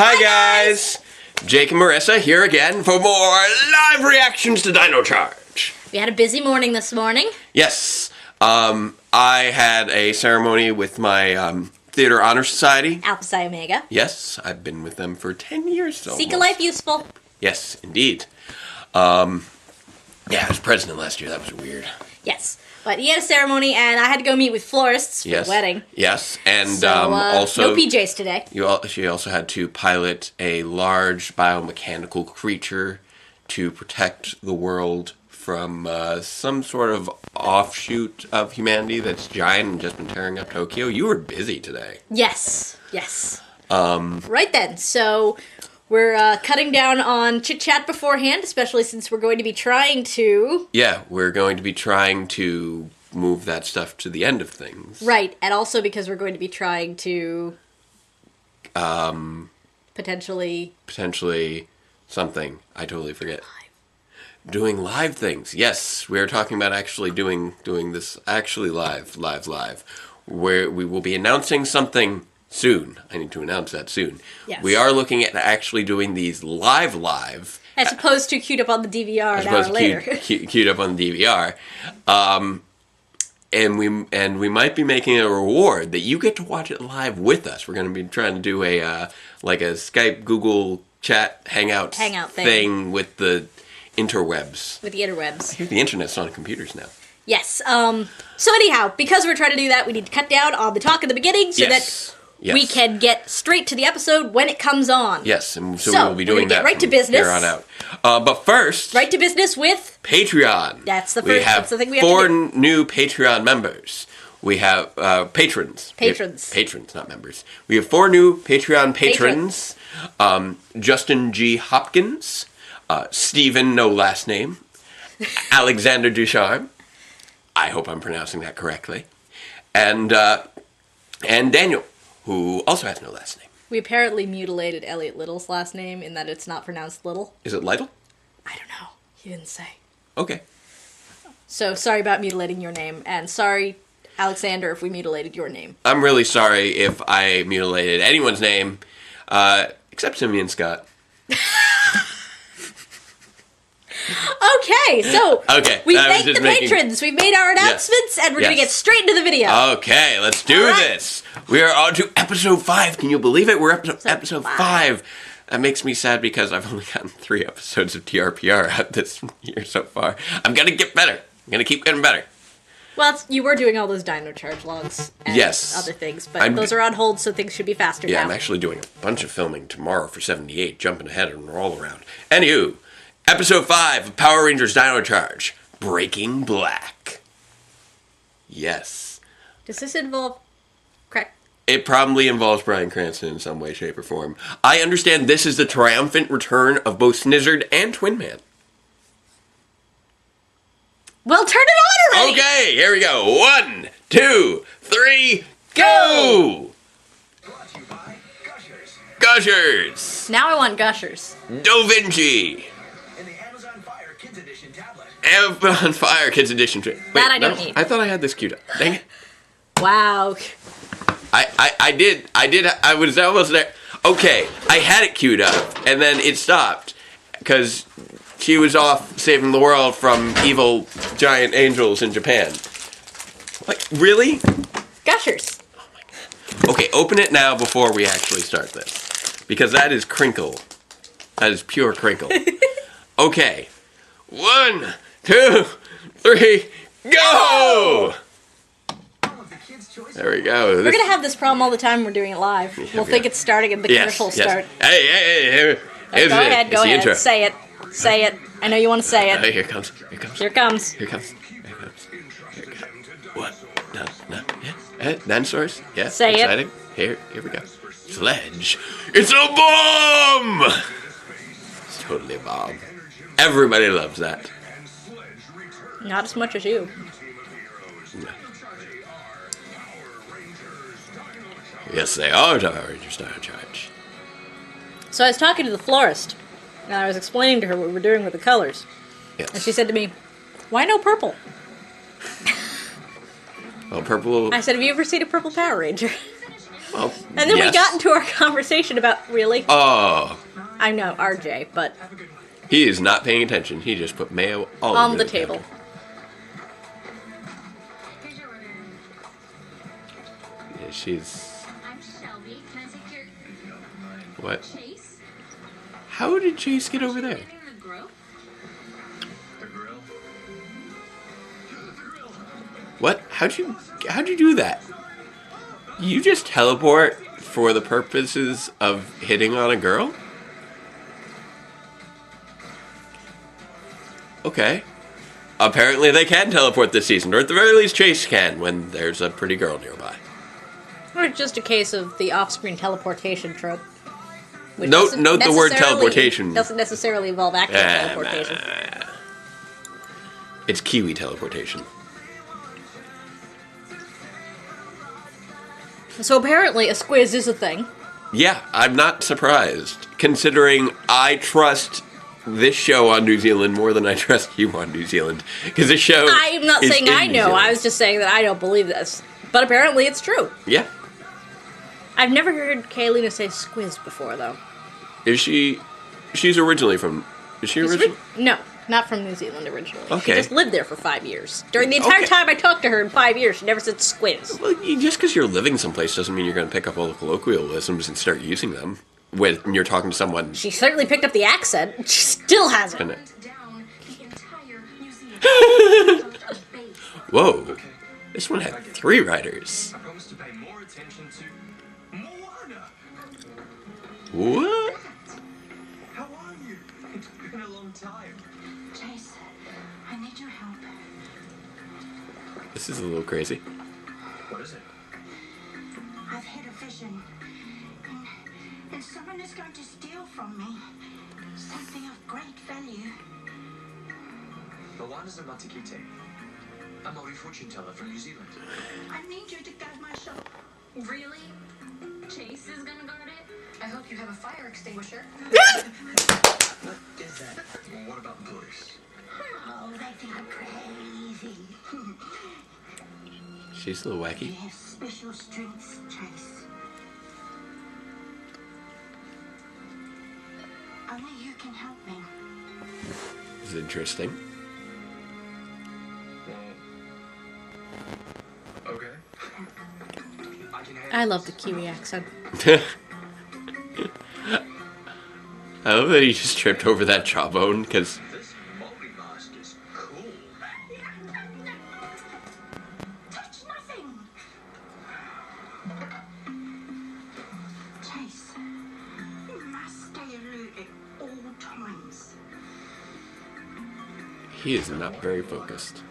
Hi guys! Jake and Marissa here again for more live reactions to Dino Charge. We had a busy morning this morning. Yes. I had a ceremony with my Theater Honor Society. Alpha Psi Omega. Yes, I've been with them for 10 years. Seek a life useful. Yes, indeed. Yeah, I was president last year. That was weird. Yes. But he had a ceremony, and I had to go meet with florists for the wedding. Yes, and so, also... no PJs today. She also had to pilot a large biomechanical creature to protect the world from some sort of offshoot of humanity that's giant and just been tearing up Tokyo. You were busy today. Yes. Right then, so... We're cutting down on chit-chat beforehand, especially since we're going to be trying to... Yeah, we're going to be trying to move that stuff to the end of things. Right, and also because we're going to be trying to... Potentially something. I totally forget. Doing live things. Yes, we're talking about actually doing this actually live. Where we will be announcing something... soon. I need to announce that soon. Yes. We are looking at actually doing these live. As opposed to queued up on the DVR an hour later. Queued up on the DVR. And we might be making a reward that you get to watch it live with us. We're going to be trying to do a Skype, Google Chat, Hangout thing with the interwebs. With the interwebs. I hear the internet's on computers now. Yes. So anyhow, because we're trying to do that, we need to cut down on the talk in the beginning so that we can get straight to the episode when it comes on. Yes, and so we will be doing that right to business. Here on out. But first... Right to business with... Patreon. That's the first. That's the thing we have to do. 4 new Patreon members. We have patrons. Patrons, not members. We have 4 new Patreon patrons. Justin G. Hopkins. Stephen, no last name. Alexander Ducharme. I hope I'm pronouncing that correctly. And Daniel, who also has no last name. We apparently mutilated Elliot Little's last name in that it's not pronounced Little. Is it Lytle? I don't know. He didn't say. Okay. So sorry about mutilating your name, and sorry, Alexander, if we mutilated your name. I'm really sorry if I mutilated anyone's name, except Simeon Scott. Okay, so we thanked the patrons. We've made our announcements, and we're going to get straight into the video. Okay, let's do this. We are on to episode 5. Can you believe it? We're up to episode 5. That makes me sad because I've only gotten 3 episodes of TRPR out this year so far. I'm going to get better. I'm going to keep getting better. Well, you were doing all those Dino Charge logs and other things, but those are on hold, so things should be faster now. Yeah, I'm actually doing a bunch of filming tomorrow for 78, jumping ahead and all around. Anywho, episode 5 of Power Rangers Dino Charge, Breaking Black. Yes. Does this involve crack? It probably involves Bryan Cranston in some way, shape, or form. I understand this is the triumphant return of both Snizzard and Twin Man. Well, turn it on already! Okay, here we go. 1, 2, 3, go! Brought to you by Gushers! Now I want Gushers. Da Vinci! In the Amazon Fire Kids Edition tablet. Amazon Fire Kids Edition. Wait, that I don't need. I thought I had this queued up. Dang it. Wow. I did. I was almost there. Okay, I had it queued up, and then it stopped. Because she was off saving the world from evil giant angels in Japan. Like, really? Gushers. Oh my God. Okay, open it now before we actually start this. Because that is crinkle. That is pure crinkle. Okay. 1, 2, 3, go! There we go. We're going to have this problem all the time when we're doing it live. We'll think it's starting and the commercial start. Hey. Go ahead. Say it. I know you want to say it. Here it comes. What? No. Yeah. Dinosaurs? Yeah. Say exciting. Here we go. Sledge. It's a bomb! It's totally a bomb. Everybody loves that. Not as much as you. No. Yes, they are Power Rangers Dino Charge. So I was talking to the florist, and I was explaining to her what we were doing with the colors. Yes. And she said to me, "Why no purple?" Well, purple... I said, "Have you ever seen a purple Power Ranger?" Well, And then yes. we got into our conversation about, really? Oh, I know, RJ, but he is not paying attention. He just put mayo all on over the table. counter. Yeah, she's... I'm Shelby. Can I take your What? Chase? How did Chase get over there? In the grove? The grill. What? How'd you do that? You just teleport for the purposes of hitting on a girl? Okay. Apparently they can teleport this season, or at the very least Chase can when there's a pretty girl nearby. Or it's just a case of the off-screen teleportation trope. Which Note doesn't the word necessarily- teleportation. Doesn't necessarily involve actual teleportation. It's Kiwi teleportation. So apparently a squiz is a thing. Yeah, I'm not surprised, considering I trust this show on New Zealand more than I trust you on New Zealand. Because this show I'm not is saying in I New know, Zealand. I was just saying that I don't believe this. But apparently it's true. Yeah. I've never heard Kaylina say squiz before, though. Is she... She's originally from... Is she original? No, not from New Zealand originally. She Okay. just lived there for 5 years. During the entire Okay. time I talked to her in 5 years, she never said squiz. Well, just because you're living someplace doesn't mean you're going to pick up all the colloquialisms and start using them when you're talking to someone. She certainly picked up the accent. She still hasn't. And Down the entire museum. whoa, this one had 3 writers. I promise to pay more attention to Moana. What? How are you? It's been a long time. Chase, I need your help. This is a little crazy. What is it? I've had a vision. And someone is going to steal from me. Something of great value. Moana's a Matikite. A Maori fortune teller from New Zealand. I need you to guard my shop. Really? Chase is gonna guard it? I hope you have a fire extinguisher. What is that? Well, what about Bruce? Oh, they think I'm crazy. She's a little You wacky. have special strengths, Chase. Only you can help me. This is interesting. Okay. I can I love the Kiwi accent. I love that he just tripped over that jawbone because This Maori mask is cool. Touch nothing! Chase, you must stay alert at all times. he is not very focused.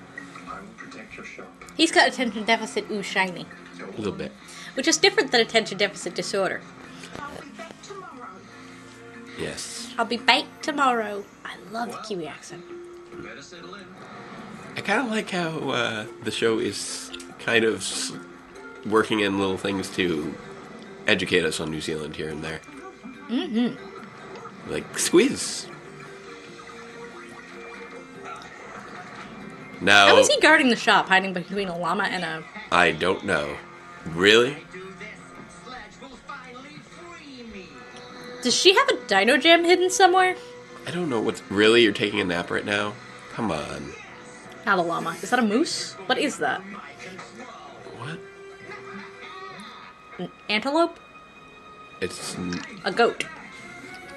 I will protect your shop. He's got attention deficit ooh shiny, A little bit. which is different than attention deficit disorder. I'll be back tomorrow. Yes. I'll be back tomorrow. I love the Kiwi accent. Better settle in. I kind of like how the show is kind of working in little things to educate us on New Zealand here and there. Mm-hmm. Like Squiz. Now, How is he guarding the shop, hiding between a llama and a... I don't know. Really? Do this. Sledge will finally free me. Does she have a dino gem hidden somewhere? I don't know what's... Really? You're taking a nap right now? Come on. Not a llama. Is that a moose? What is that? What? An antelope? It's... A goat.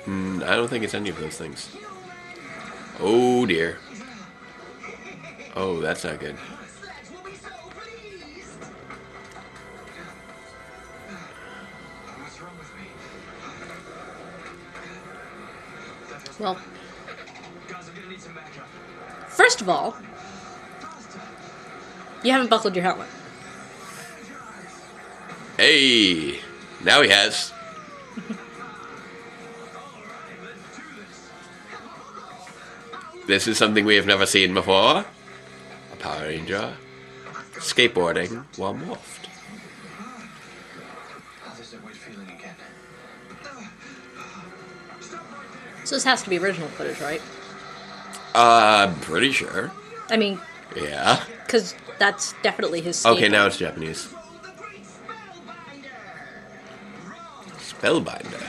I don't think it's any of those things. Oh, dear. Oh, that's not good. Sledge will be so pleased. What's wrong with me? Well, Guys, I'm gonna need some backup. first of all, you haven't buckled your helmet. Hey! Now he has. This is something we have never seen before. A Power Ranger skateboarding while morphed. Oh, there's that weird feeling again. So this has to be original footage, right? I'm pretty sure. I mean, Yeah. because that's definitely his Okay, skateboard. now it's Japanese. Spellbinder.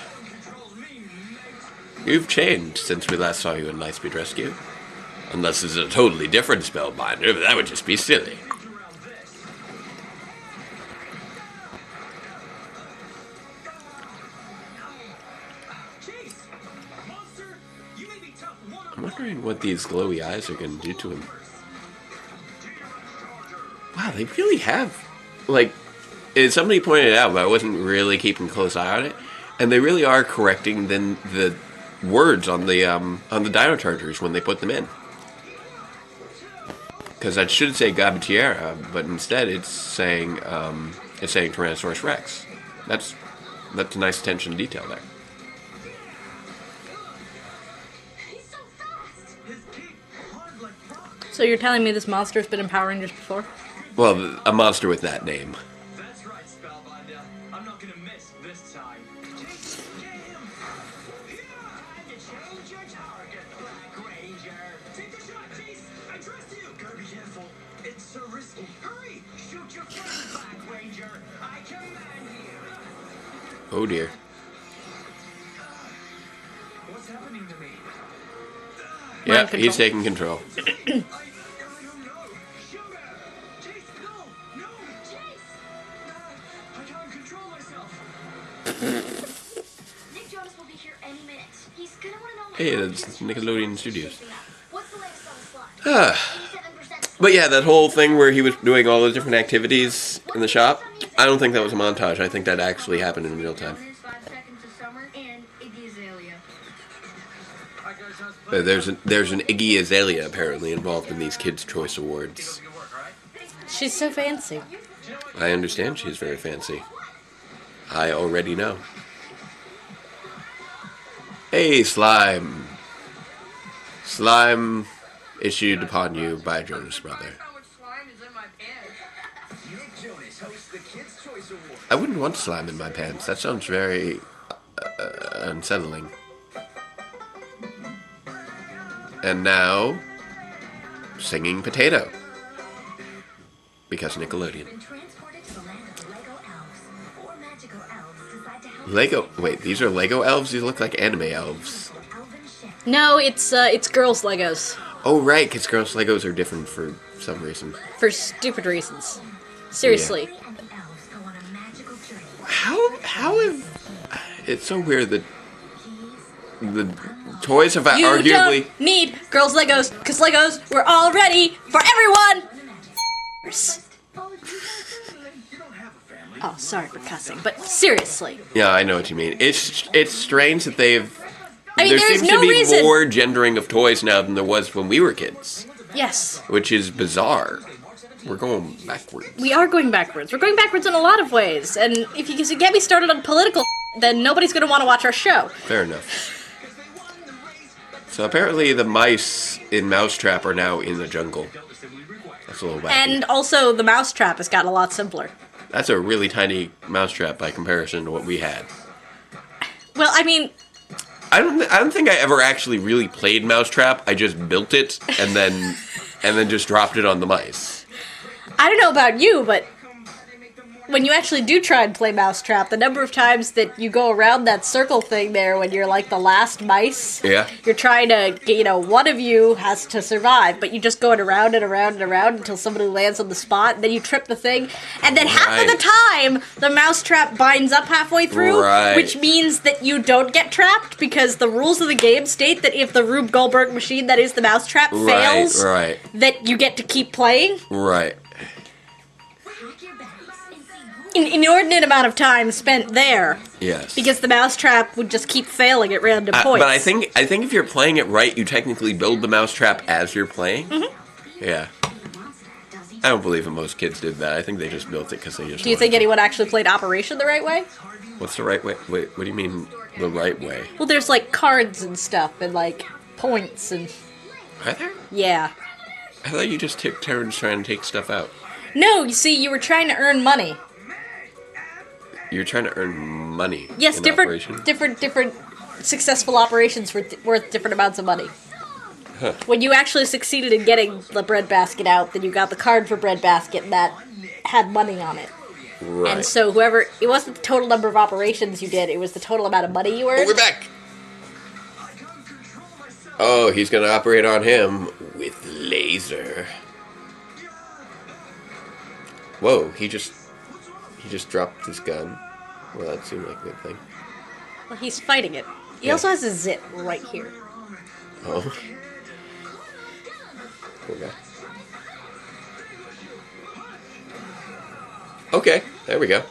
You've changed since we last saw you in Lightspeed Rescue. Unless it's a totally different Spellbinder, but that would just be silly. I'm wondering what these glowy eyes are going to do to him. Wow, they really have, like, somebody pointed it out, but I wasn't really keeping a close eye on it, and they really are correcting the words on the Dino Chargers when they put them in. Because that should say Gabatiera, but instead it's saying Tyrannosaurus Rex. That's a nice attention to detail there. So you're telling me this monster's been in Power Rangers before? Well, a monster with that name. That's right, Spellbinder. I'm not gonna miss this time. Change your target, Black Ranger. Take the shot, Chase. I trust you. Gotta be careful. It's so risky. Hurry! Shoot your friend, Black Ranger. I command you. Oh dear. What's happening to me? Yeah, he's taking control. Hey, that's Nickelodeon Studios. But yeah, that whole thing where he was doing all those different activities in the shop, I don't think that was a montage. I think that actually happened in real time. There's an Iggy Azalea apparently involved in these Kids' Choice Awards. She's so fancy. I understand she's very fancy. I already know. Hey, slime. Slime issued upon you by Jonas Brother. I wouldn't want slime in my pants. That sounds very unsettling. And now, Singing Potato. Because Nickelodeon. Lego. Wait, these are Lego elves? These look like anime elves. No, it's girls' Legos. Oh, right, because girls' Legos are different for some reason. For stupid reasons. Seriously. Yeah. How have... It's so weird that the toys have arguably... You don't need girls' Legos, because Legos were all ready for everyone! Oh, sorry for cussing, but seriously. Yeah, I know what you mean. It's strange that they've... I mean, there seems no to be reason. more gendering of toys now than there was when we were kids. Yes. Which is bizarre. We're going backwards. We are going backwards. We're going backwards in a lot of ways. And if you get me started on political then nobody's going to want to watch our show. Fair enough. So apparently the mice in Mousetrap are now in the jungle. That's a little wacky. And also the Mousetrap has gotten a lot simpler. That's a really tiny Mousetrap by comparison to what we had. Well, I mean... I don't think I ever actually really played Mousetrap. I just built it and then just dropped it on the mice. I don't know about you, but when you actually do try and play Mousetrap, the number of times that you go around that circle thing there when you're like the last mice, yeah, you're trying to, one of you has to survive, but you just going around and around and around until somebody lands on the spot, and then you trip the thing, and then half of the time, the Mousetrap binds up halfway through, which means that you don't get trapped, because the rules of the game state that if the Rube Goldberg machine that is the Mousetrap fails, that you get to keep playing. Right. An inordinate amount of time spent there. Yes. Because the Mousetrap would just keep failing at random points. But I think if you're playing it right, you technically build the Mousetrap as you're playing. Mm-hmm. Yeah. I don't believe that most kids did that. I think they just built it because they just... Do you think anyone actually played Operation the right way? What's the right way? Wait, what do you mean the right way? Well, there's like cards and stuff and like points and... Are there? Yeah. I thought you just took turns trying to take stuff out. No, you see, you were trying to earn money. You're trying to earn money. Yes, in different successful operations worth different amounts of money. Huh. When you actually succeeded in getting the breadbasket out, then you got the card for breadbasket, and that had money on it. Right. And so whoever, it wasn't the total number of operations you did, it was the total amount of money you earned. Oh, we're back! Oh, he's gonna operate on him with laser. Whoa, he just dropped his gun. Well, that seemed like a good thing. Well, he's fighting it. He Yeah. also has a zit right here. Oh. Poor guy. Okay, there we go.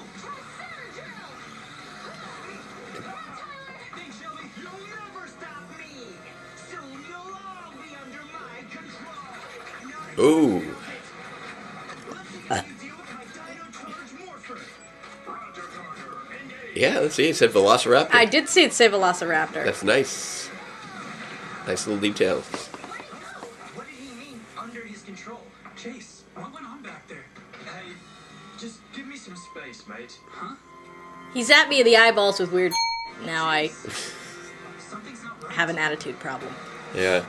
You'll never stop me. Soon you'll all be under my control. Ooh. Let's see if you deal with my Dino Charge morpher. Roger, Carter. Engage. Yeah, let's see. It said Velociraptor. I did see it say Velociraptor. That's nice. Nice little details. What did he mean, under his control? Chase, what went on back there? Hey, just give me some space, mate. Huh? He's at me in the eyeballs with weird Now I Something's not right. have an attitude problem. Yeah.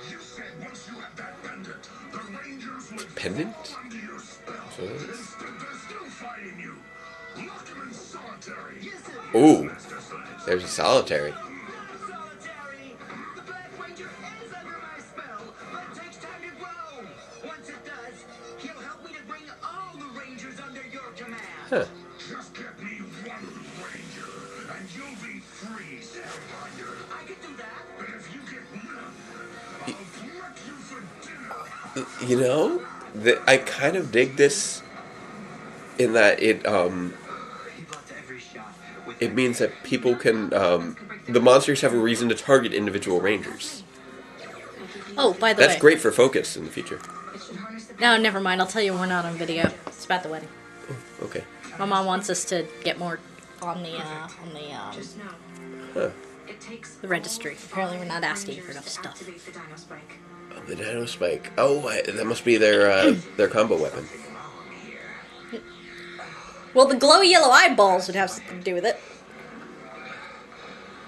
You said once you have that pendant, the Rangers would Pendant? fall under your spell. So that is- Instead, they're still fighting you. Lock them in solitary. Ooh. Master Science. There's a solitary. Solitary. The Black Ranger is under my spell, but it takes time to grow. Once it does, he'll help me to bring all the Rangers under your command. Huh. Just get me one Ranger, and you'll be free, Spellbinder. I could do that. But if you get none, I'll wreck you for dinner. You know, I kind of dig this in that it He blocked every shot with it means that people can the monsters have a reason to target individual rangers. Oh, by the That's way. great for focus in the future. No, never mind. I'll tell you when we're not on video. It's about the wedding. Okay. My mom wants us to get more on the Just know, Huh. it takes The registry. all Apparently we're not five asking for Rangers enough to stuff. activate the Dino Spike. The Dino Spike. Oh, that must be their combo weapon. Well, the glowy yellow eyeballs would have something to do with it.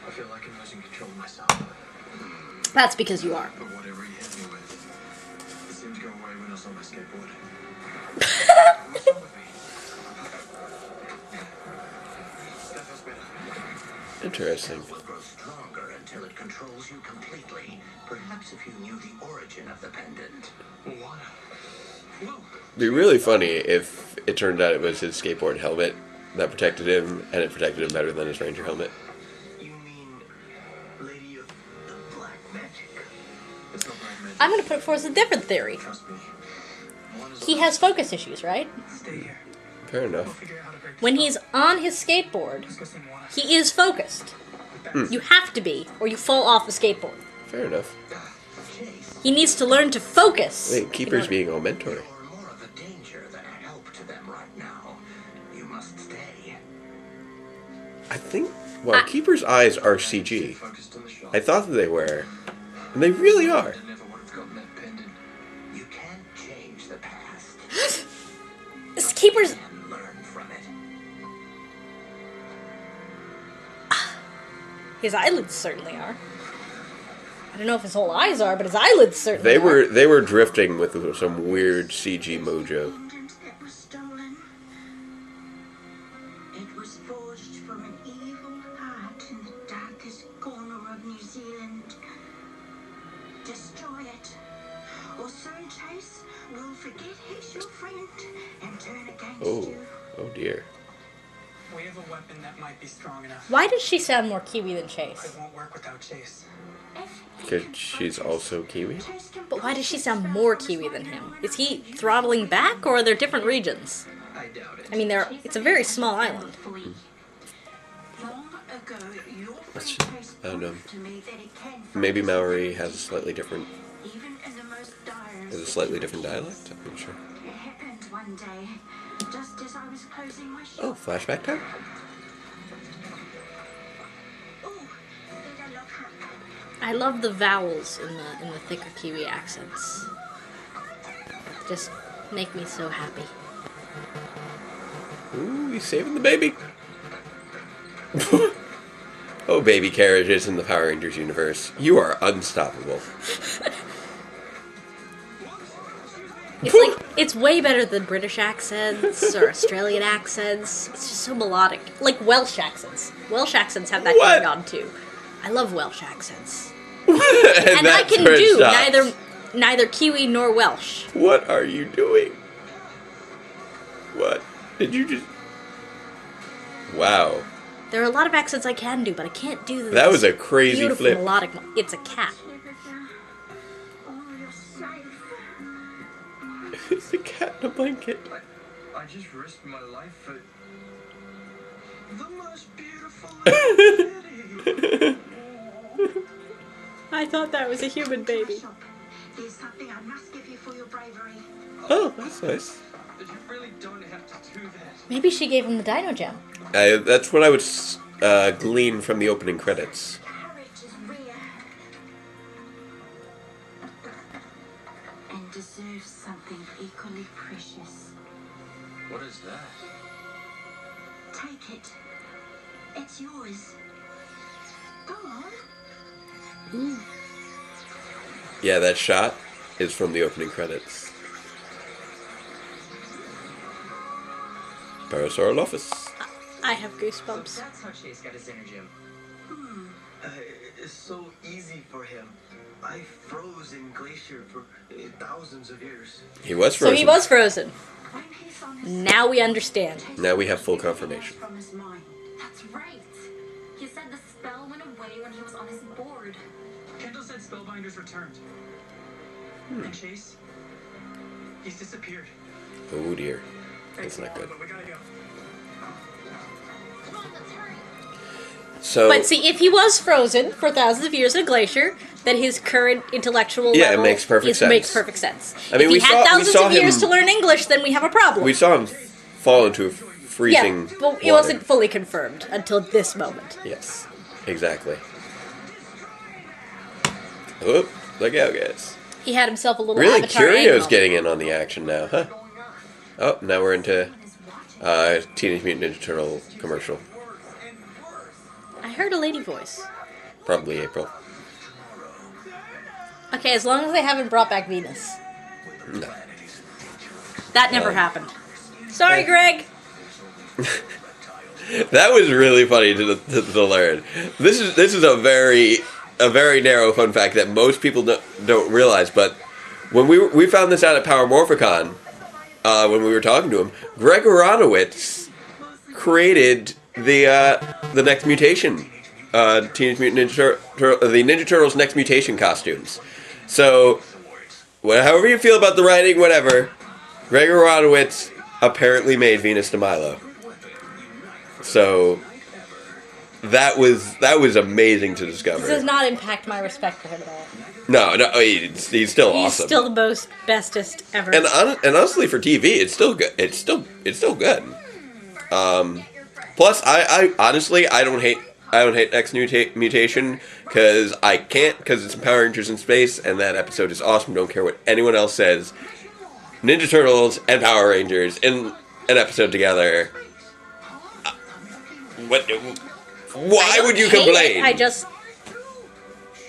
I feel like I'm losing control of myself. That's because you are. But whatever he hit me with, it seemed to go away when I was on my skateboard. What's wrong with me? That feels better. Interesting. Will grow stronger until it controls you completely. Perhaps if you knew the origin of the pendant. What? Whoa. It'd be really funny if it turned out it was his skateboard helmet that protected him, and it protected him better than his ranger helmet. You mean Lady of the Black Magic? It's not black magic. I'm going to put forth a different theory. Trust me. One is He has focus issues, right? Stay here. Fair We'll enough. figure out how to break this When spell. he's on his skateboard, Discussing one. he is focused. You have to be, or you fall off the skateboard. Fair enough. Chase. He needs to learn to focus. Wait, in Keeper's order- being all mentor. You're more of a danger than a help to them right now. You must stay. I think. Well, Keeper's eyes are CG. Focused on the shot. I thought that they were, and they really are. I never would have gotten that pendant. You can't change the past. This Keeper's. And learn from it. His eyelids certainly are. I don't know if his whole eyes are, but his eyelids certainly They are. were drifting with some weird CG mojo. Pendant that was stolen. It was forged from an evil heart in the darkest corner of New Zealand. Destroy it, or soon Chase will forget he's your friend and turn against Oh, you. oh dear. We have a weapon that might be strong enough. Why does she sound more Kiwi than Chase? It won't work without Chase. Because she's also Kiwi. But why does she sound more Kiwi than him? Is he throttling back, or are there different regions? I doubt it. I mean, it's a very small island. Long ago, your Let's- friend Chase I don't know. proved to me that it can Maybe focus Maori has a slightly different, even in the most dire has a slightly different dialect. I'm not sure. It happened one day, just as I was closing my shop. Oh, flashback time. Ooh, better look up. I love the vowels in the thicker Kiwi accents. Just make me so happy. Ooh, he's saving the baby. Oh, baby carriages in the Power Rangers universe, you are unstoppable. It's way better than British accents or Australian accents. It's just so melodic. Like Welsh accents. Welsh accents have that going on too. I love Welsh accents. and I can do neither Kiwi nor Welsh. What are you doing? What? Did you just... Wow. There are a lot of accents I can do, but I can't do this. That was a crazy beautiful flip. Melodic. It's a cat. It's a cat in a blanket. I just risked my life for the most beautiful city. I thought that was a human baby. There's something I must give you for your bravery. Oh, that's nice. You really don't have to do that. Maybe she gave him the Dino Gem. That's what I would glean from the opening credits. Courage is rare and deserves something equally precious. What is that? Take it. It's yours. Go on. Yeah, that shot is from the opening credits. Parasaurolophus. I have goosebumps. That's how Chase got his inner gem. It's so easy for him. I froze in glacier for thousands of years. He was So frozen. he was frozen. When he's on his Now we understand. Now we have full confirmation. from his mind. That's right. He said the spell went away when he was on his board. Kendall said Spellbinder's returned. And Chase, he's disappeared. Oh dear. That's not good. But we gotta go. Come on, let's hurry. So, But see, if he was frozen for thousands of years in a glacier, then his current intellectual Yeah, it level makes perfect sense. makes perfect sense. I mean, if we he had saw thousands of years him- to learn English, then we have a problem. we saw him fall into a freezing yeah, but it water. wasn't fully confirmed until this moment. Yes, exactly. Oop, look out, guys. He had himself a little Really, Avatar Aang Curio's moment. getting in on the action now, huh? Oh, now we're into Teenage Mutant Ninja Turtle commercial. I heard a lady voice. Probably April. Okay, as long as they haven't brought back Venus. No. That never happened. Sorry, Greg. That was really funny to learn. This is a very narrow fun fact that most people don't realize. But when we found this out at Power Morphicon, when we were talking to him, Greg Aronowitz created the next mutation, Teenage Mutant Ninja the Ninja Turtles' next mutation costumes. So, however you feel about the writing, whatever, Greg Aronowitz apparently made Venus de Milo. So that was amazing to discover. This does not impact my respect for him at all. No, he's still awesome. He's still the bestest ever. And honestly, for TV, it's still good. It's still good. Plus, I honestly don't hate X Mutation because it's Power Rangers in space, and that episode is awesome. Don't care what anyone else says. Ninja Turtles and Power Rangers in an episode together. Why would you complain? I just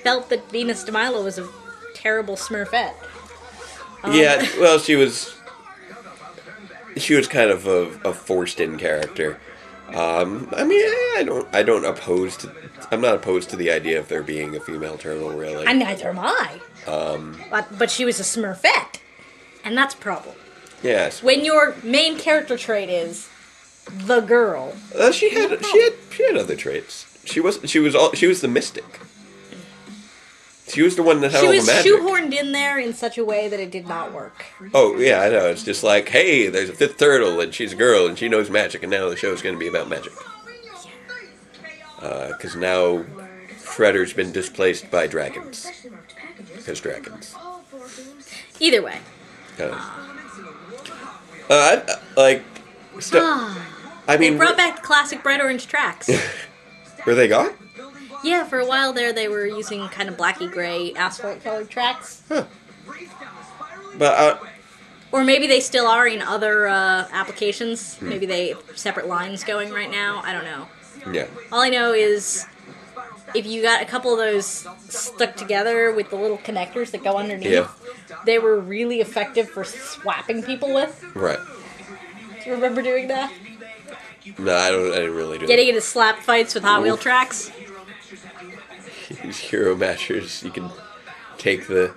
felt that Venus de Milo was a terrible Smurfette. Yeah, well, she was kind of a forced-in character. I mean, I'm not opposed to the idea of there being a female turtle, really. And neither am I. But she was a Smurfette, and that's a problem. Yes. When your main character trait is the girl. She had other traits. She was the mystic. She was the one that had She all the was magic. shoehorned in there in such a way that it did not work. Oh yeah, I know. It's just like, hey, there's a fifth turtle, and she's a girl, and she knows magic, and now the show's going to be about magic. Because now Shredder's been displaced by dragons. Because dragons. Either way. I mean, They brought back classic bright orange tracks. were they gone? Yeah, for a while there they were using kind of blacky gray asphalt colored tracks. Huh. But Or maybe they still are in other applications. Maybe they have separate lines going right now. I don't know. yeah. All I know is if you got a couple of those stuck together with the little connectors that go underneath, Yeah. they were really effective for swapping people with. Right. Do you remember doing that? No, I didn't really do Getting into slap fights with Hot Wheel tracks? These hero mashers, you can take the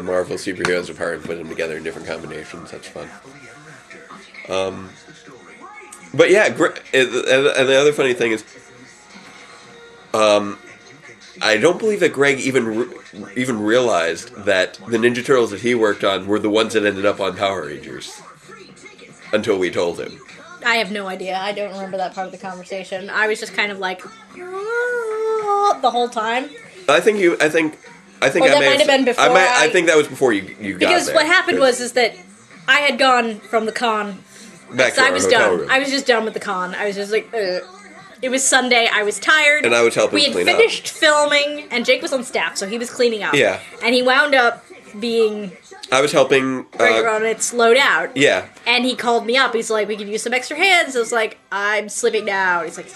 Marvel superheroes apart and put them together in different combinations. That's fun. But yeah, and the other funny thing is, I don't believe that Greg even realized that the Ninja Turtles that he worked on were the ones that ended up on Power Rangers until we told him. I have no idea. I don't remember that part of the conversation. I was just kind of like the whole time. I think Or that might have been before I think that was before you got there. Because what happened is that I had gone from the con. Back to I our was hotel done. room. I was just done with the con. I was just like, ugh. It was Sunday. I was tired. And I was helping We had clean up. finished filming, and Jake was on staff, so he was cleaning up. Yeah. And he wound up being I was helping. Greg Aronowitz load out. Yeah. And he called me up. He's like, we could use some extra hands. I was like, I'm sleeping now. He's like,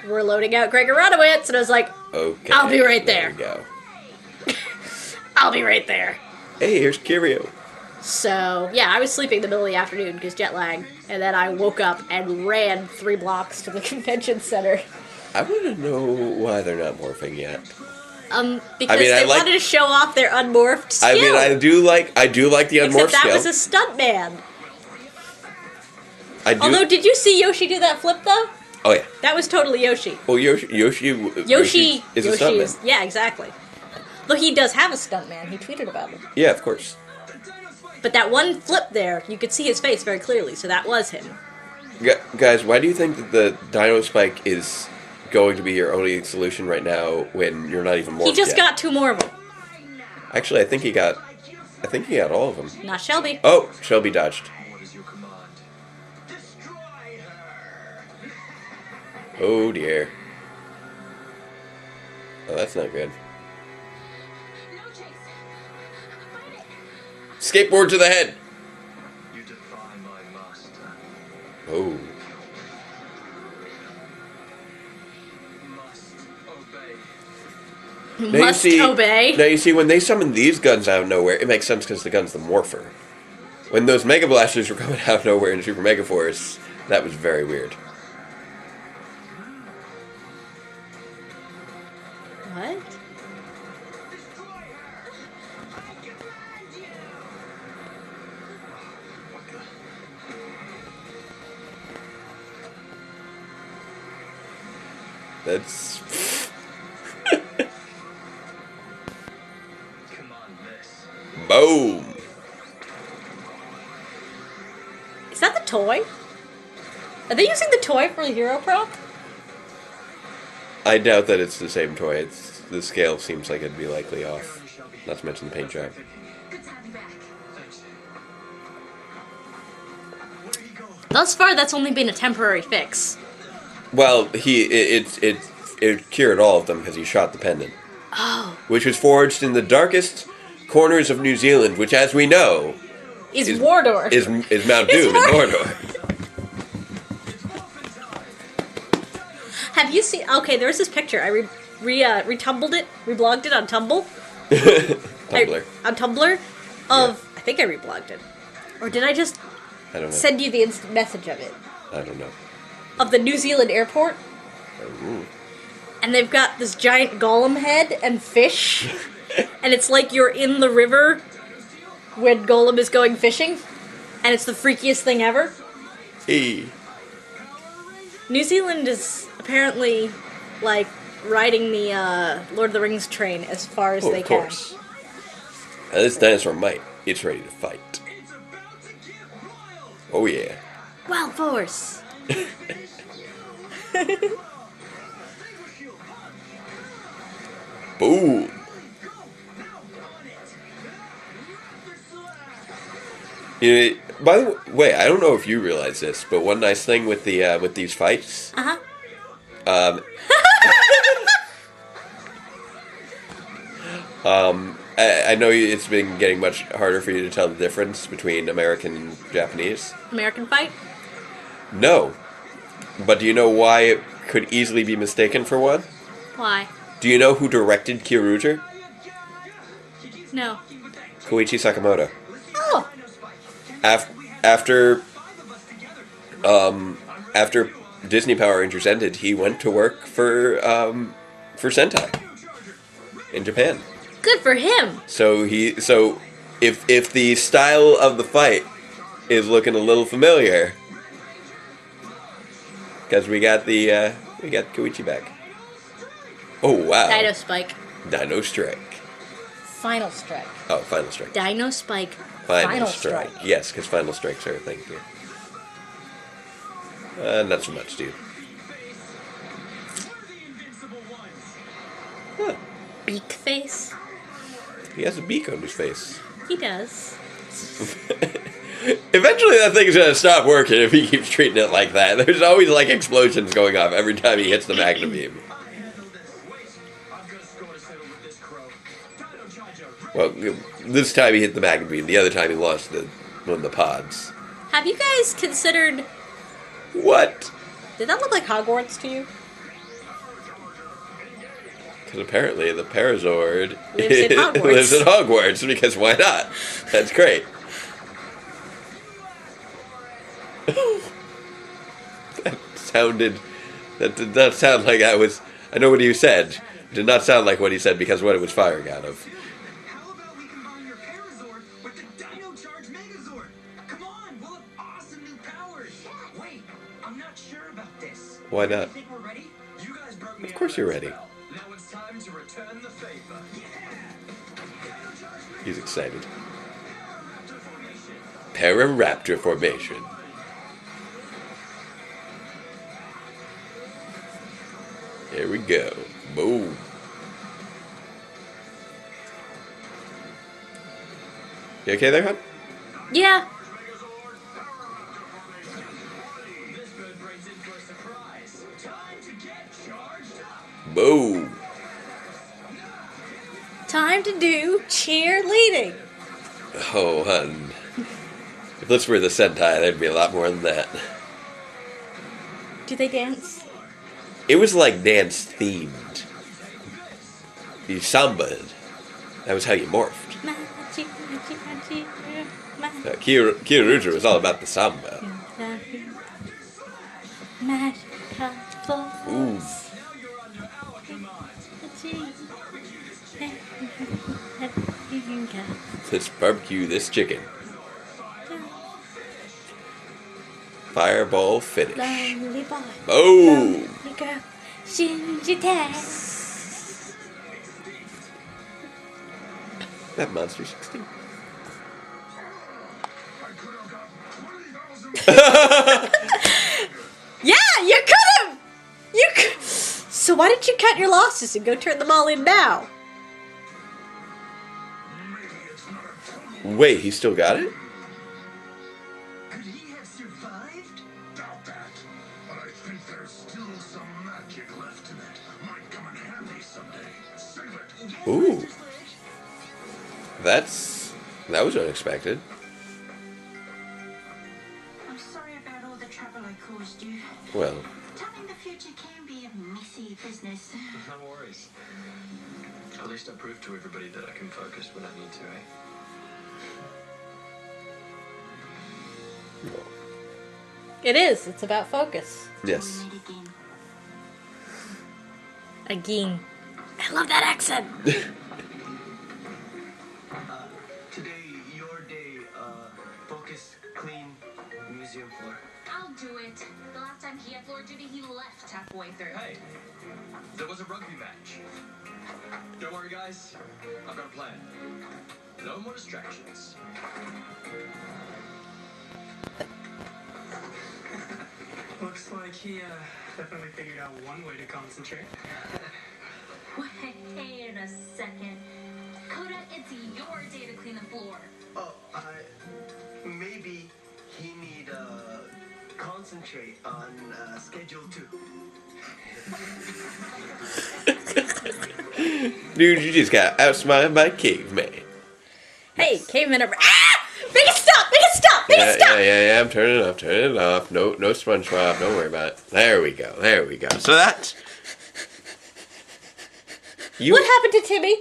we're loading out Greg Aronowitz. And I was like, Okay. I'll be right there. We go. I'll be right there. Hey, here's Kirio. So, yeah, I was sleeping in the middle of the afternoon because jet lag. And then I woke up and ran 3 blocks to the convention center. I want to know why they're not morphing yet. Because they wanted to show off their unmorphed skill. I mean, I do like the unmorphed Except that skill. was a stunt man. I do. Although, did you see Yoshi do that flip, though? Oh yeah. That was totally Yoshi. Well, Yoshi is a stuntman. Yeah, exactly. Though he does have a stuntman. He tweeted about it. Yeah, of course. But that one flip there, you could see his face very clearly, so that was him. Guys, why do you think that the Dino Spike is going to be your only solution right now when you're not even morphed He just yet? got 2 more of them. Actually, I think he got all of them. Not Shelby. Oh, Shelby dodged. What is your command? Destroy her! Oh dear. Oh, that's not good. No, Chase. Fight it. Skateboard to the head. You defy my master. Oh. Must obey. Must obey. Now you see, when they summon these guns out of nowhere, it makes sense because the gun's the Morpher. When those Mega Blasters were coming out of nowhere in Super Mega Force, that was very weird. What? That's... Command this. Boom! Is that the toy? Are they using the toy for the hero prop? I doubt that it's the same toy. The scale seems like it'd be likely off. Not to mention the paint job. Good to have you back. Thus far, that's only been a temporary fix. Well, it cured all of them because he shot the pendant. Oh. Which was forged in the darkest corners of New Zealand, which, as we know, Is Mordor. is Mount Doom in Mordor. Have you seen... Okay, there's this picture. I retumbled it, reblogged it on Tumblr. Tumblr. On Tumblr of... I think I reblogged it. Or did I just I don't know. send you the instant message of it? I don't know. Of the New Zealand airport. Ooh. And they've got this giant golem head and fish. And it's like you're in the river when Golem is going fishing. And it's the freakiest thing ever. Hey. New Zealand is apparently, like, riding the Lord of the Rings train as far as Oh, they of course. Now, this dinosaur might. It's ready to fight. Oh, yeah. can. Wild Force. Boom. You know, by the way, I don't know if you realize this, but one nice thing with the with these fights, Uh-huh. I know it's been getting much harder for you to tell the difference between American and Japanese. American fight? No, but do you know why it could easily be mistaken for one? Why? Do you know who directed Kyoryuger? No. Koichi Sakamoto. Oh. After Disney Power Rangers ended, he went to work for Sentai in Japan. Good for him. So if the style of the fight is looking a little familiar, because we got Koichi back. Oh wow! Dino Spike. Dino Strike. Final Strike. Oh, Final Strike. Dino Spike. Final Strike. Yes, because Final Strikes are a thing here. Not so much, dude. Huh. Beak face. He has a beak on his face. He does. Eventually that thing's gonna stop working if he keeps treating it like that. There's always like explosions going off every time he hits the Magnum beam. Well, this time he hit the Magnum beam. The other time he launched one of the pods. Have you guys considered... What? Did that look like Hogwarts to you? Because apparently the Parazord lives in Hogwarts. Lives in Hogwarts, because why not? That's great. That did not sound like I know what he said. It did not sound like what he said because what it was firing out of. How about we combine your Parazord with the Dino Charge Megazord? Come on, we'll have awesome new powers. Wait, I'm not sure about this. Why not? You think we're ready? You guys broke me Of course you're ready. Now it's time to return the favor. He's excited. Pararaptor formation. Here we go. Boom. You okay there, hon? Yeah. Boom. Time to do cheerleading. Oh, hun. If this were the Sentai, there'd be a lot more than that. Do they dance? It was like dance themed. You sambaed. That was how you morphed. Kyoryuger was all about the samba. Ooh. Let's barbecue this chicken. Fireball finish. Boom! That Monster 16. Yeah, you could have! So why didn't you cut your losses and go turn them all in now? Wait, he still got it? Could he have survived? Doubt that. But I think there's still some magic left in it. Might come in handy someday. Save it. Ooh. That was unexpected. I'm sorry about all the trouble I caused you. Well, Telling the future can be a messy business. No worries. At least I proved to everybody that I can focus when I need to, eh? It is. It's about focus. yes. Meet again. Again. I love that accent. Today, your day, focus, clean, museum floor. I'll do it. The last time he had floor duty, he left halfway through. Hey, there was a rugby match. Don't worry, guys. I've got a plan. No more distractions. Looks like he definitely figured out one way to concentrate. Wait a second. Coda, it's your day to clean the floor. Oh, maybe he need, concentrate on, schedule 2. Dude, you just got outsmarted by Caveman. Hey, caveman over. Ah! Make it stop! Make it stop! Make it stop! Yeah. I'm turning it off. No SpongeBob. Don't worry about it. There we go. So that. What happened to Timmy?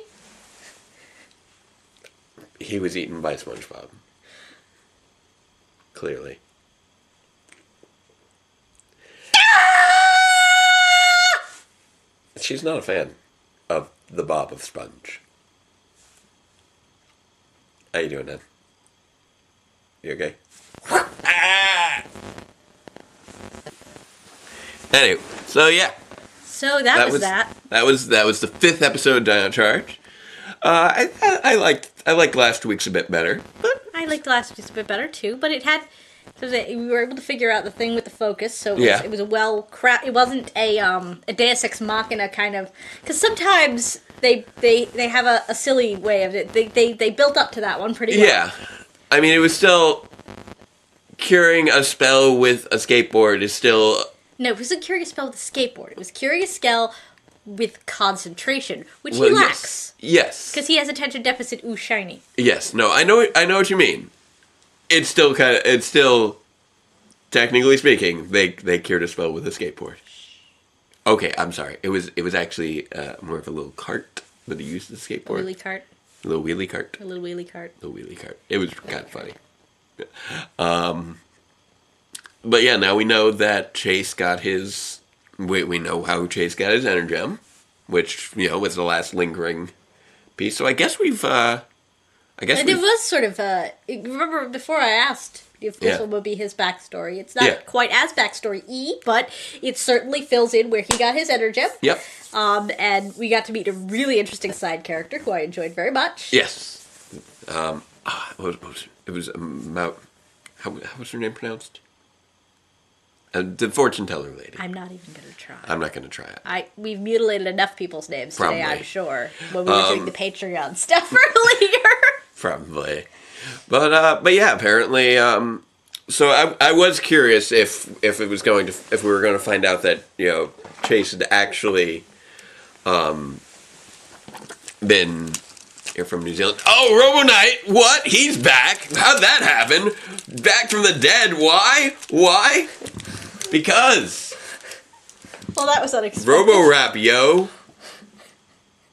He was eaten by SpongeBob. Clearly. She's not a fan of the Bob of Sponge. How you doing, Ned? You okay? Anyway, so yeah. So that was that. That was the 5th episode of Dino Charge. I liked last week's a bit better, but I liked last week's a bit better too. But it had, we were able to figure out the thing with the focus. So it was a it wasn't a Deus Ex Machina kind of, because sometimes they have a silly way of it. They built up to that one pretty well. Yeah, I mean it was still curing a spell with a skateboard is still. No, it wasn't curing a spell with a skateboard. It was curing a spell with concentration, which he lacks. Yes. Because he has attention deficit shiny. Yes. No, I know what you mean. It's still technically speaking, they cured a spell with a skateboard. Okay, I'm sorry. It was actually more of a little cart that he used the skateboard. A wheelie cart. A little wheelie cart. A little wheelie cart. The wheelie cart. It was kind of funny. But yeah, now we know that Chase got his. We know how Chase got his Energem, which was the last lingering piece. So I guess we've. It was sort of. Remember before I asked if this one would be his backstory. It's not quite as backstory-y, but it certainly fills in where he got his Energem. Yep. And we got to meet a really interesting side character who I enjoyed very much. Yes. It was about. How was her name pronounced? The fortune teller lady. I'm not even going to try. I'm not going to try it. We've mutilated enough people's names Probably. today, I'm sure, when we were doing the Patreon stuff earlier. Probably. But yeah, apparently, so I was curious if we were going to find out that, Chase had actually, been here from New Zealand. Oh, Robo Knight! What? He's back! How'd that happen? Back from the dead. Why? Because. Well, that was unexpected. Robo Rap, yo.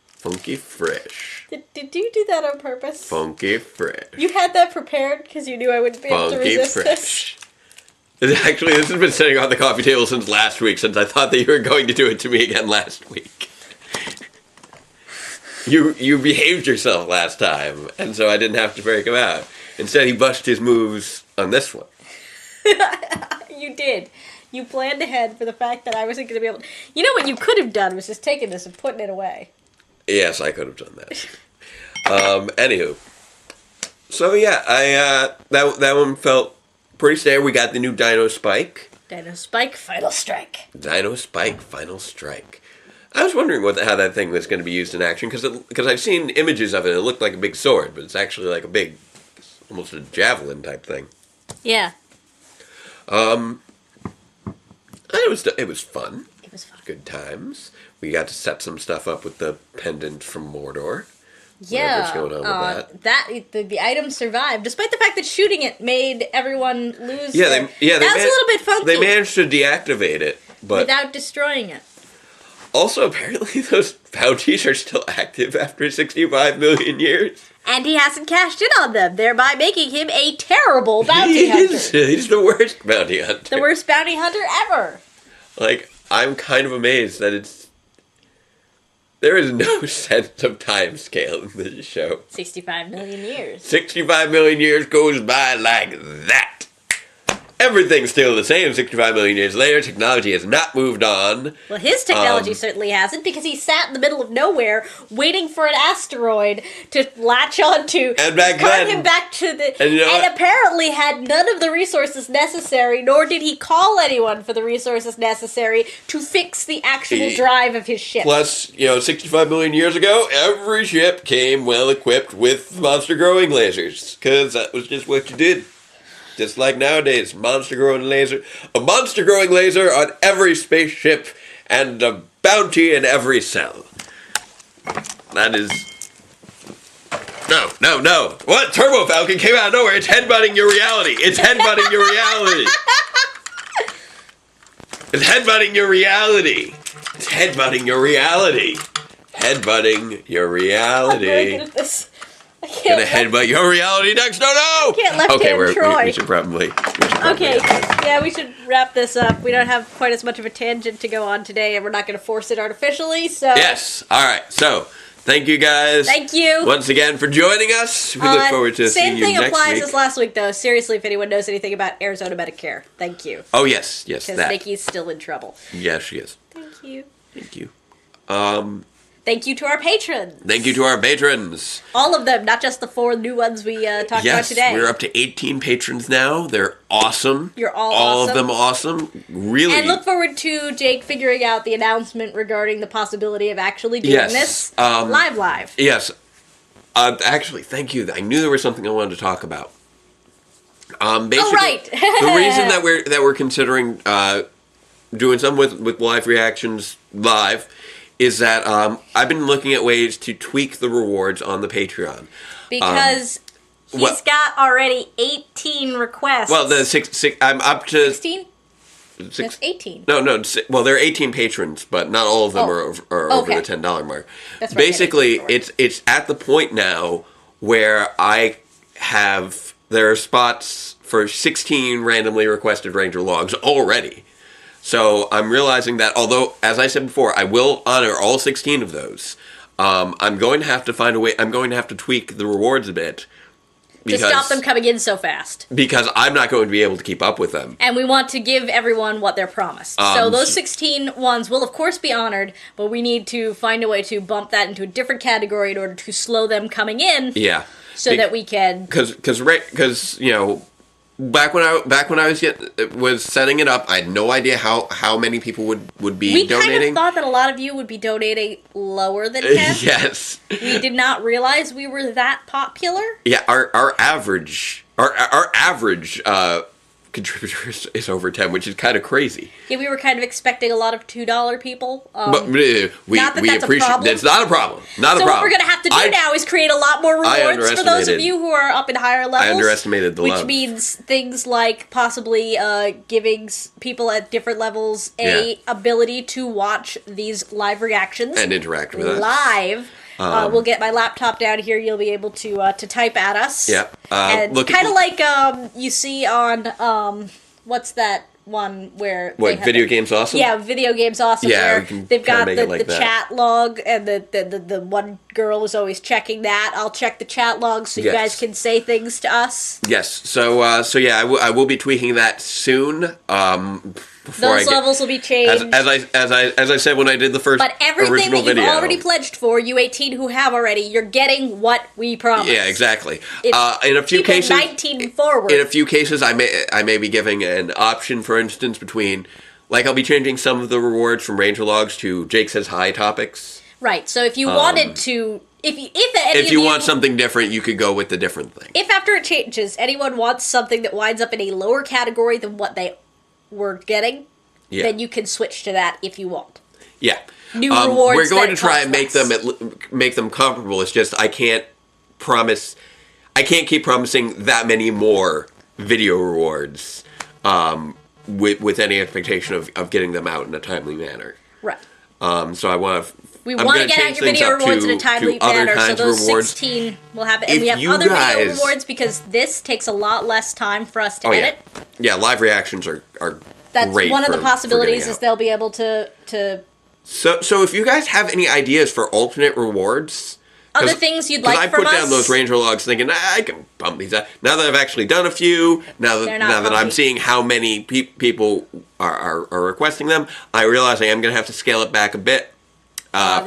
Funky fresh. Did you do that on purpose? Funky fresh. You had that prepared because you knew I wouldn't be able to resist this? Actually, this has been sitting on the coffee table since last week, since I thought that you were going to do it to me again last week. You behaved yourself last time, and so I didn't have to break him out. Instead, he busted his moves on this one. You did. You planned ahead for the fact that I wasn't going to be able to... You know what you could have done was just taking this and putting it away. Yes, I could have done that. Anywho. So yeah, that one felt pretty standard. We got the new Dino Spike. Dino Spike, Final Strike. Dino Spike, Final Strike. I was wondering how that thing was going to be used in action, because I've seen images of it, and it looked like a big sword, but it's actually like a big, almost a javelin type thing. Yeah. It was fun. It was fun. Good times. We got to set some stuff up with the pendant from Mordor. Yeah. Whatever's going on with that. The item survived, despite the fact that shooting it made everyone lose. That was a little bit funky. They managed to deactivate it, but without destroying it. Also, apparently, those bounties are still active after 65 million years. And he hasn't cashed in on them, thereby making him a terrible bounty hunter. He's the worst bounty hunter. The worst bounty hunter ever. Like, I'm kind of amazed that there is no sense of time scale in this show. 65 million years. 65 million years goes by like that. Everything's still the same 65 million years later. Technology has not moved on. Well, his technology certainly hasn't, because he sat in the middle of nowhere waiting for an asteroid to latch onto and cart him back to the... And apparently had none of the resources necessary, nor did he call anyone for the resources necessary to fix the actual drive of his ship. Plus, 65 million years ago, every ship came well equipped with monster-growing lasers, because that was just what you did. Just like nowadays, a monster-growing laser on every spaceship, and a bounty in every cell. That is... No. What? Turbo Falcon came out of nowhere. It's headbutting your reality. It's headbutting your reality. It's headbutting your reality. It's headbutting your reality. Headbutting your I'm very reality. good at this. I Gonna can't. headbutt your reality next. No, no. Can't left-hand Okay, Troy. we should probably. Okay, yeah, we should wrap this up. We don't have quite as much of a tangent to go on today, and we're not going to force it artificially, so... Yes. All right. So, thank you guys. Thank you. Once again for joining us. We look forward to seeing you next week. Same thing applies as last week, though. Seriously, if anyone knows anything about Arizona Medicare, thank you. Oh, yes. Yes, Because that. Nikki's still in trouble. Yes, she is. Thank you. Thank you. Thank you to our patrons. Thank you to our patrons. All of them, not just the 4 new ones we talked about today. We're up to 18 patrons now. They're awesome. You're all of awesome. them awesome. Really. And look forward to Jake figuring out the announcement regarding the possibility of actually doing this live. Yes. Actually, thank you. I knew there was something I wanted to talk about. Basically, Oh, right. The reason that we're considering doing some with live reactions live is that I've been looking at ways to tweak the rewards on the Patreon. Because he's got already 18 requests. Well, I'm up to 16? That's 18. No. Well, there are 18 patrons, but not all of them are over the $10 mark. That's right, Basically, it's at the point now where there are spots for 16 randomly requested Ranger logs already. So I'm realizing that although, as I said before, I will honor all 16 of those, I'm going to have to find a way. I'm going to have to tweak the rewards a bit. To stop them coming in so fast. Because I'm not going to be able to keep up with them. And we want to give everyone what they're promised. So those 16 ones will, of course, be honored, but we need to find a way to bump that into a different category in order to slow them coming in. Yeah. So that we can... Because you know... Back when I was setting it up, I had no idea how many people would be donating. We kind of thought that a lot of you would be donating lower than 10. Yes. We did not realize we were that popular. Yeah, our average contributor is over 10, which is kind of crazy. Yeah, we were kind of expecting a lot of $2 people. But we that's appreciate a problem. It's not a problem. Not a problem. So what we're going to have to do now is create a lot more rewards for those of you who are up in higher levels. I underestimated the love. Which means things like possibly giving people at different levels ability to watch these live reactions. And interact with us. Live. We'll get my laptop down here. You'll be able to type at us. Yeah. And kind of like you see on what's that one where Video Games Awesome? Yeah, Video Games Awesome. Yeah, where they've got the that. chat log, and the one girl is always checking that. I'll check the chat log so you guys can say things to us. Yes. So yeah, I will be tweaking that soon. Those levels will be changed. As I said when I did the first but everything original that you've video. already pledged for, you 18 who have already, you're getting what we promised. Yeah, exactly. In a few cases, 19 forward. In a few cases, I may be giving an option, for instance, between, like, I'll be changing some of the rewards from Ranger Logs to Jake Says Hi topics. Right. So if you wanted to, if you want something different, you could go with the different thing. If after it changes, anyone wants something that winds up in a lower category than what they were getting, then you can switch to that if you want. Yeah. New rewards. We're going to try and make them comparable. It's just I can't keep promising that many more video rewards with any expectation of getting them out in a timely manner. Right. So I want to. We want to get out your video rewards in a timely manner, so those 16 will have it. And we have other video rewards because this takes a lot less time for us to edit. Yeah, live reactions are That's great one of the possibilities is they'll be able to... So if you guys have any ideas for alternate rewards... Other things you'd like from us... I put down those Ranger logs thinking, I can bump these out. Now that I've actually done a few, now that I'm seeing how many people are requesting them, I realize I am going to have to scale it back a bit.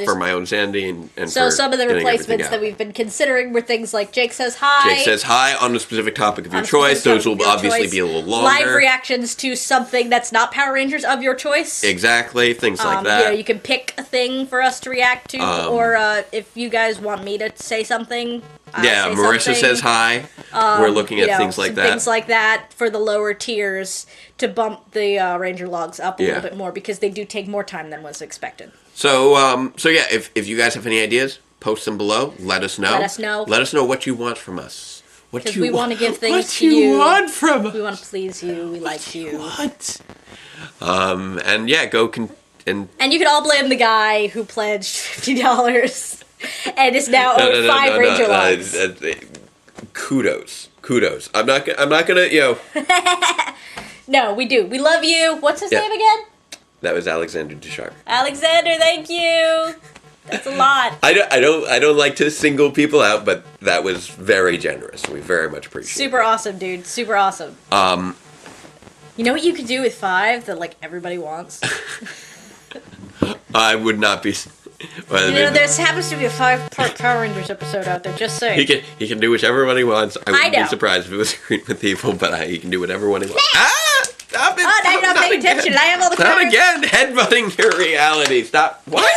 For my own sanity and so for some of the replacements that we've been considering were things like Jake Says Hi. Jake Says Hi on a specific topic of your choice. Those will obviously be a little longer. Live reactions to something that's not Power Rangers of your choice. Exactly, things like that. You can pick a thing for us to react to, or if you guys want me to say something. Marisa Says Hi. We're looking at things like that. Things like that for the lower tiers to bump the Ranger logs up a little bit more because they do take more time than was expected. So yeah, if you guys have any ideas, post them below. Let us know. Let us know what you want from us. Because we want to give things to you. What you want from us. We want to please you. We like you. What? And yeah, go And you can all blame the guy who pledged $50 and is now owed 5 Ranger lives. Kudos. I'm not gonna, No, we do. We love you. What's his name again? That was Alexander Ducharme. Alexander, thank you. That's a lot. I don't like to single people out, but that was very generous. We very much appreciate it. Super awesome, dude. Super awesome. You know what you could do with 5 that like everybody wants? I would not be. Well, there happens to be a 5-part Power Rangers episode out there. Just saying. He can do whichever one he wants. I wouldn't know. be surprised if it was agreed with people, but he can do whatever one he wants. Stop it! Oh, now you're not paying attention. I have all the Stop cards. again! Headbutting your reality. Stop. What?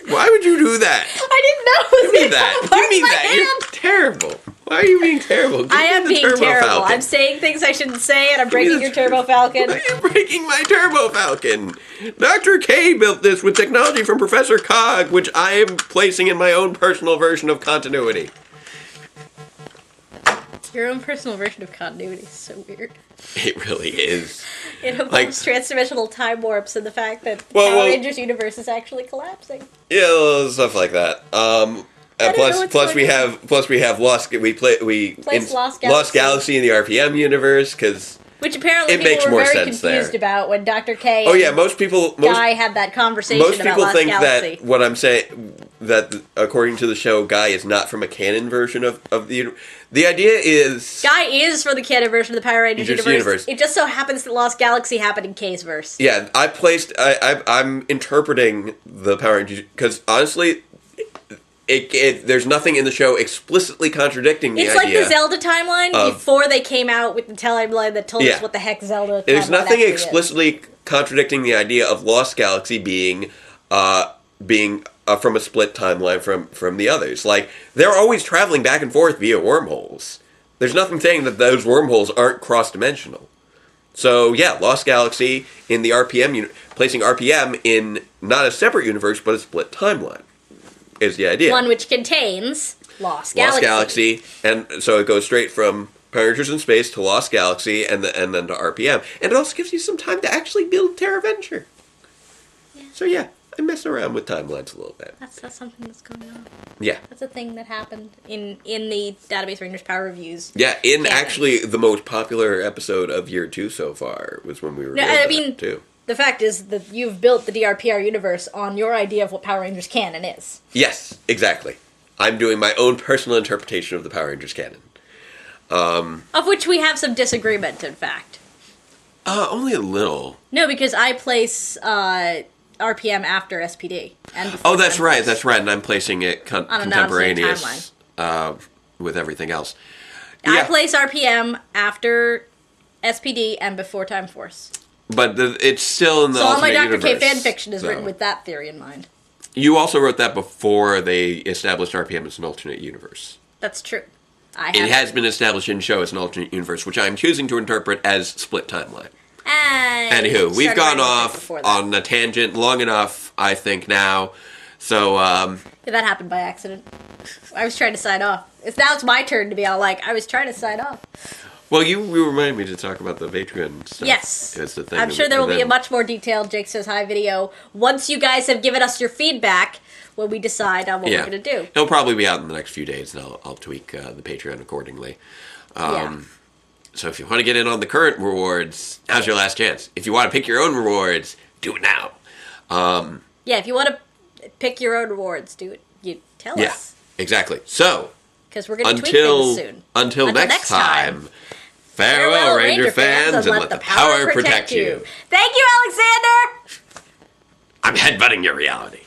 Why would you do that? I didn't know it was Give me that. Give me that. You're terrible. Why are you being terrible? I am being terrible. Falcon. I'm saying things I shouldn't say, and I'm breaking your Turbo Falcon. Why are you breaking my Turbo Falcon? Dr. K built this with technology from Professor Cog, which I am placing in my own personal version of continuity. Your own personal version of continuity is so weird. It really is. It involves transdimensional time warps and the fact that Power Rangers universe is actually collapsing. Yeah, stuff like that. And plus we have Lost Galaxy in the RPM universe because which apparently it makes people were more very sense confused there. about when Dr. K most people Guy had that conversation most about people Lost think Galaxy. that what I'm saying that according to the show Guy is not from a canon version of the idea is Guy is for the canon version of the Power Rangers universe. It just so happens that Lost Galaxy happened in K's verse. Yeah, I'm interpreting the Power Rangers because honestly there's nothing in the show explicitly contradicting the idea. It's like the Zelda timeline before they came out with the timeline that told us what the heck Zelda timeline There's nothing explicitly is. contradicting the idea of Lost Galaxy being from a split timeline from the others. Like, they're always traveling back and forth via wormholes. There's nothing saying that those wormholes aren't cross-dimensional. So, yeah, Lost Galaxy in the RPM, placing RPM in not a separate universe, but a split timeline. Is the idea. One which contains Lost Galaxy. And so it goes straight from Power Rangers in Space to Lost Galaxy and then to RPM. And it also gives you some time to actually build Terra Venture. Yeah. So yeah, I mess around with timelines a little bit. That's something that's going on. Yeah. That's a thing that happened in the Database Rangers Power Reviews. Yeah, actually the most popular episode of year 2 so far was when we were too. The fact is that you've built the DRPR universe on your idea of what Power Rangers canon is. Yes, exactly. I'm doing my own personal interpretation of the Power Rangers canon. Of which we have some disagreement, in fact. Only a little. No, because I place RPM after SPD. That's right, and I'm placing it contemporaneous with everything else. I place RPM after SPD and before Time Force. But it's still in the alternate universe. So all my Dr. K fanfiction is written with that theory in mind. You also wrote that before they established RPM as an alternate universe. That's true. It has been established in show as an alternate universe, which I'm choosing to interpret as split timeline. Anywho, we've gone off on a tangent long enough, I think, now. So, that happened by accident. I was trying to sign off. Now it's my turn to be all like, I was trying to sign off. Well, you reminded me to talk about the Patreon stuff. Yes. It's the thing. I'm sure there will be a much more detailed Jake Says Hi video once you guys have given us your feedback when we decide on what we're going to do. It'll probably be out in the next few days, and I'll tweak the Patreon accordingly. So if you want to get in on the current rewards, now's your last chance. If you want to pick your own rewards, do it now. If you want to pick your own rewards, do it. You tell us. Yeah, exactly. So, because we're going to tweak things soon. Until next time. Farewell, Ranger fans, and let the power protect you. Thank you, Alexander! I'm headbutting your reality.